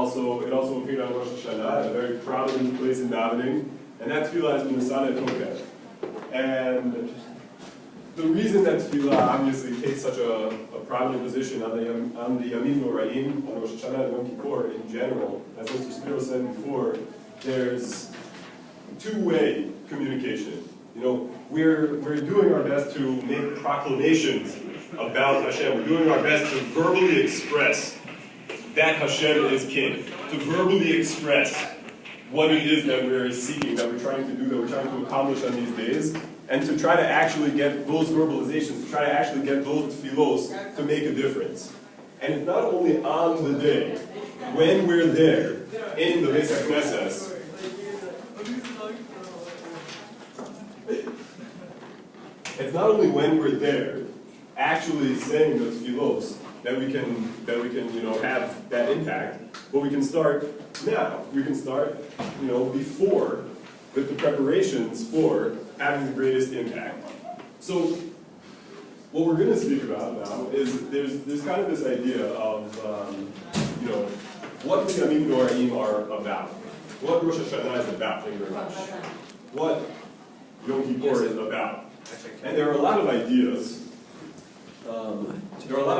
also appeared on Rosh Hashanah, a very prominent place in davening, and that tefillah is Minasana Tokeh. And the reason that tefillah obviously takes such a prominent position on the Yamim Noraim, on Rosh Hashanah and Yom Kippur in general, as Mr. Spiro said before, there's two-way communication. You know, we're doing our best to make proclamations about Hashem. We're doing our best to verbally express that Hashem is King, to verbally express what it is that we're seeking, that we're trying to do, that we're trying to accomplish on these days, and to try to actually get those verbalizations, to try to actually get those tefillos to make a difference. And it's not only on the day, when we're there, in the Beis HaKnesses, it's not only when we're there, actually saying the tefillos, that we can have that impact, but we can start now. We can start, before, with the preparations for having the greatest impact. So, what we're going to speak about now is there's kind of this idea of, what the Yamim Noraim are about. What Rosh Hashanah is about, thank you very much. What Yom Kippur is about. And there are a lot of ideas. There are a lot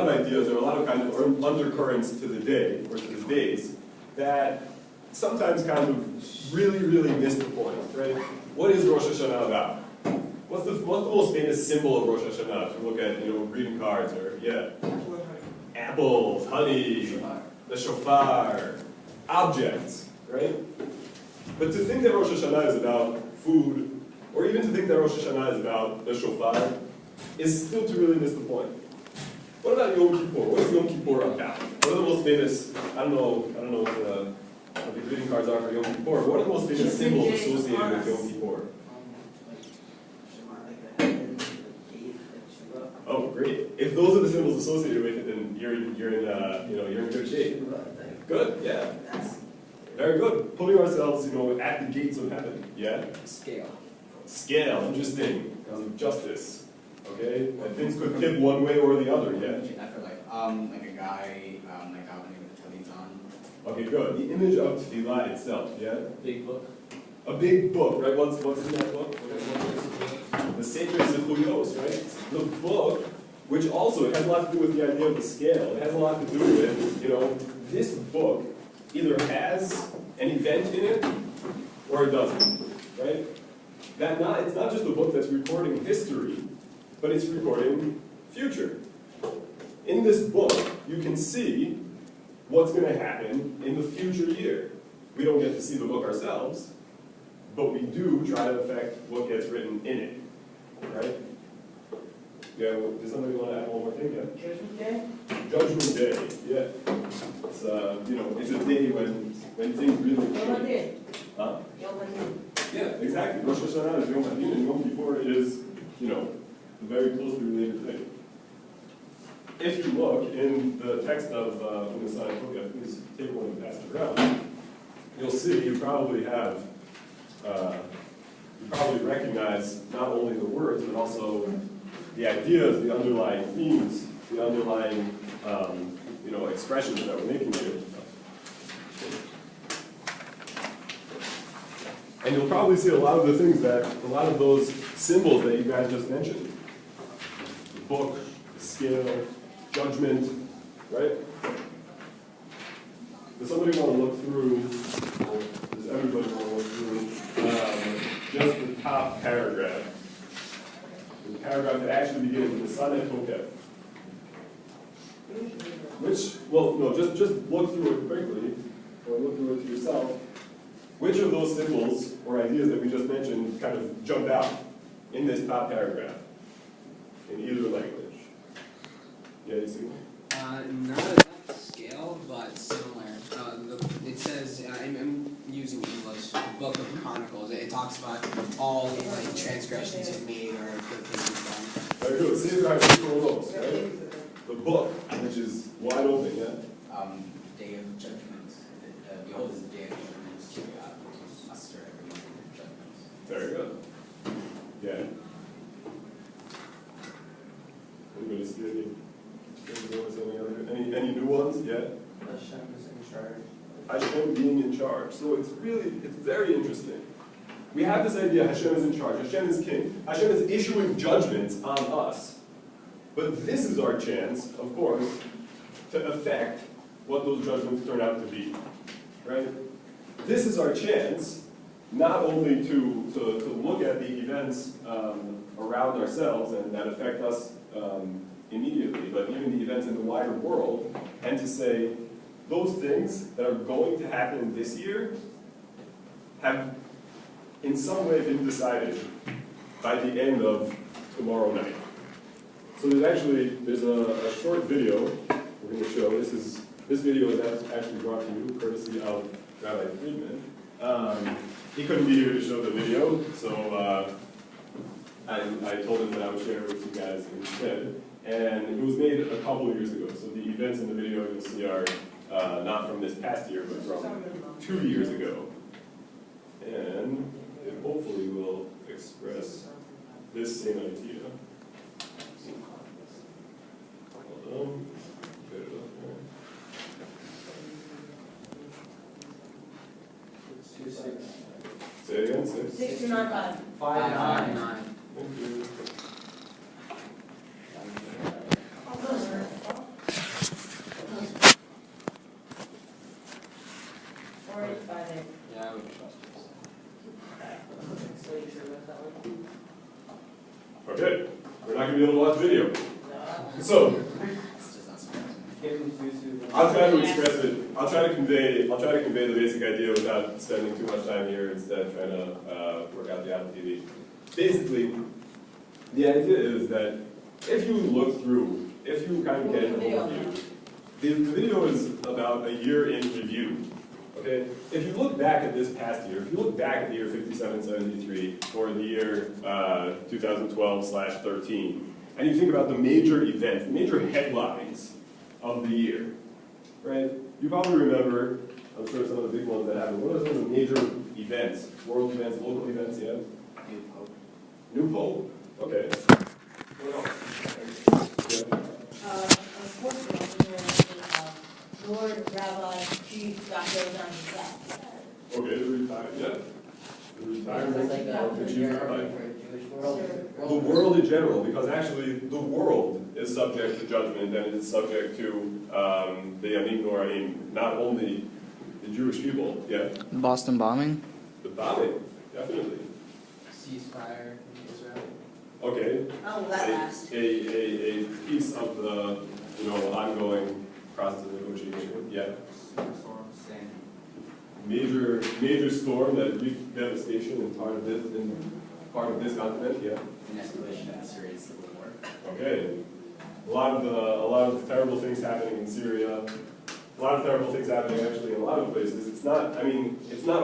of kind of undercurrents to the day, or to the days, that sometimes kind of really, really miss the point, right? What is Rosh Hashanah about? What's the most famous symbol of Rosh Hashanah? If you look at, greeting cards, or, apples, honey, the shofar, objects, right? But to think that Rosh Hashanah is about food, or even to think that Rosh Hashanah is about the shofar, is still to really miss the point. What about Yom Kippur? What is Yom Kippur about? What are the most famous, I don't know what the greeting cards are for Yom Kippur, but what are the most famous symbols associated with Yom Kippur? Oh, great. If those are the symbols associated with it, then you're in good shape. Good, yeah. Very good. Putting ourselves, at the gates of heaven. Yeah? Scale, interesting. Justice. Okay? And things could tip one way or the other, yeah? I feel like a guy, davening with the tefillahs on. Okay, good. The image of tefillah itself, yeah? Big book. A big book, right? What's in that book? The Sefer Zechuyos, right? The book, which also, it has a lot to do with the idea of the scale. It has a lot to do with, this book either has an event in it, or it doesn't, right? It's not just a book that's recording history, but it's recording future. In this book, you can see what's going to happen in the future year. We don't get to see the book ourselves, but we do try to affect what gets written in it, right? Yeah, does somebody want to add one more thing? Yeah? Judgment Day? Judgment Day, yeah. It's it's a day when things really Yom change. Hadin. Huh? Yom Hadin. Yeah, exactly. Rosh Hashanah is Yom Hadin, and Yom Kippur is, a very closely related thing. If you look in the text of Minasana Tokeh, please take one and pass it around, you'll see you probably recognize not only the words, but also the ideas, the underlying themes, the underlying expressions that we're making here. And you'll probably see a lot of those symbols that you guys just mentioned. The book, the scale, judgment, right? Does somebody want to look through, or does everybody want to look through just the top paragraph? The paragraph that actually begins with the Saneh Tokeh. Just look through it quickly, or look through it to yourself. Which of those symbols or ideas that we just mentioned kind of jump out in this top paragraph, in either language? Yeah, you see? Not at that scale, but similar. It says, I'm using English, the Book of Chronicles. It talks about all transgressions you've made or good things you've done. Very good. See, guys, for those, right? The book, which is wide open, yeah? Day of Judgment. Behold is the day of judgment. Muster every judgments. Very good. Yeah. Anybody see any new ones? Yeah? Hashem is in charge. Hashem being in charge. So it's very interesting. We have this idea Hashem is in charge, Hashem is king, Hashem is issuing judgments on us. But this is our chance, of course, to affect what those judgments turn out to be. Right? This is our chance not only to look at the events around ourselves and that affect us immediately, but even the events in the wider world, and to say, those things that are going to happen this year have in some way been decided by the end of tomorrow night. So there's a short video we're going to show. This video is actually brought to you courtesy of Rabbi Friedman. He couldn't be here to show the video, so I told him that I would share it with you guys instead. And it was made a couple of years ago, so the events in the video you'll see are not from this past year, but from 2 years ago. And it hopefully will express this same idea. Hold on. Get it up there. Say it again, 6. 629. 599. Thank you. Yeah, I would trust this. Okay, we're not going to be able to watch video. So, I'll try to express it. I'll try to convey the basic idea without spending too much time here, instead of trying to work out the Apple TV. Basically, the idea is that if you look through, if you kind of get an overview, the video is about a year in review. Okay? If you look back at this past year, if you look back at the year 5773 or the year 2012/13, and you think about the major events, the major headlines of the year, right? You probably remember, I'm sure some of the big ones that happened. What are some of the major events, world events, local events, yeah? New Pope. New Pope, okay. What else? Yeah. Lord, Rabbi, Chief, Dr. John himself. Okay, the retirement, yeah. The retirement Like of the Chief Rabbi. for a Jewish world. The world in general, because actually the world is subject to judgment and it is subject to the Yamim Noraim, not only the Jewish people, yeah. The Boston bombing? The bombing, definitely. Ceasefire in Israel. Okay. Oh, that last. A piece of the ongoing process of negotiation, yeah. Major storm that wreaked devastation in part of this continent, yeah. An escalation of the Syrian civil war. Okay. A lot of terrible things happening in Syria. A lot of terrible things happening actually in a lot of places. It's not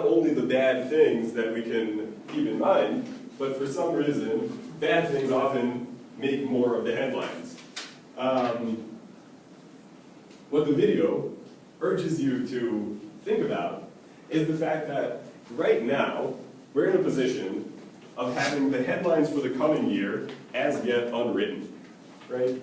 only the bad things that we can keep in mind, but for some reason, bad things often make more of the headlines. What the video urges you to think about is the fact that right now, we're in a position of having the headlines for the coming year as yet unwritten, right?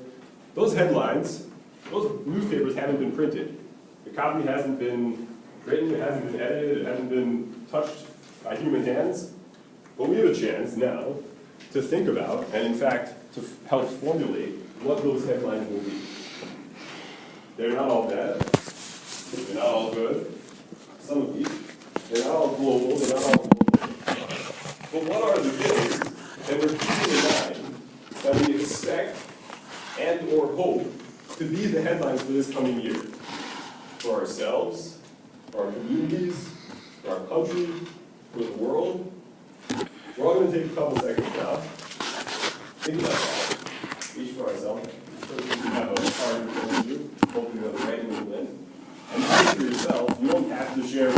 Those headlines, those newspapers haven't been printed. The copy hasn't been written, it hasn't been edited, it hasn't been touched by human hands. But we have a chance now to think about, and in fact, to help formulate what those headlines will be. They're not all bad, they're not all good, some of these. They're not all global, they're not all global. But what are the things that we're keeping in mind that we expect and or hope to be the headlines for this coming year? For ourselves, for our communities, for our country, for the world. We're all going to take a couple seconds now. Think about that. Each for ourselves. First, you have a card in front of you. Hopefully you have the right movement. And think for yourself, you don't have to share